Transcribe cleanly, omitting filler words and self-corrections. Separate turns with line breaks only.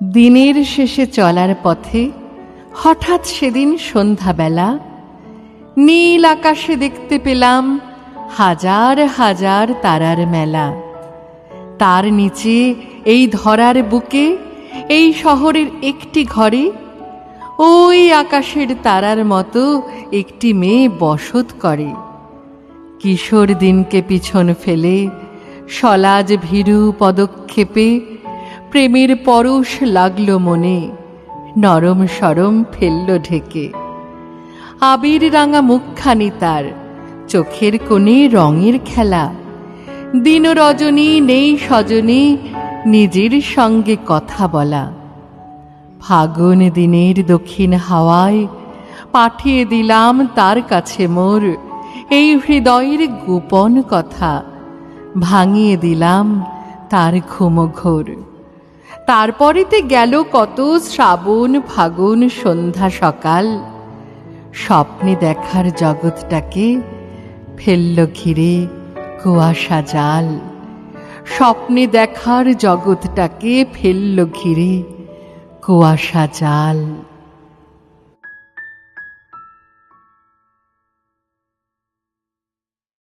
দিনের শেষে চলার পথে হঠাৎ সেদিন সন্ধ্যাবেলা নীল আকাশে দেখতে পেলাম হাজার হাজার তারার মেলা। তার নিচে এই ধরার বুকে এই শহরের একটি ঘরে ওই আকাশের তারার মতো একটি মেয়ে বসত করে। কিশোর দিনকে পিছন ফেলে সলাজ ভীরু পদক্ষেপে প্রেমের পরশ লাগলো মনে, নরম সরম ফেলল ঢেকে। আবির রাঙা মুখখানি তার, চোখের কোণে রঙের খেলা। দিন রজনী নেই সজনী, নিজের সঙ্গে কথা বলা। ফাগুন দিনের দক্ষিণ হাওয়ায় পাঠিয়ে দিলাম তার কাছে মোর এই হৃদয়ের গোপন কথা, ভাঙিয়ে দিলাম তার ঘুমঘোর। তারপরেতে গেল কত শ্রাবণ ফাগুন সন্ধ্যা সকাল, স্বপ্নে দেখার জগৎটাকে ফেলল ঘিরে কুয়াশা জাল। স্বপ্নে দেখার জগৎটাকে ফেলল ঘিরে কুয়াশা জাল।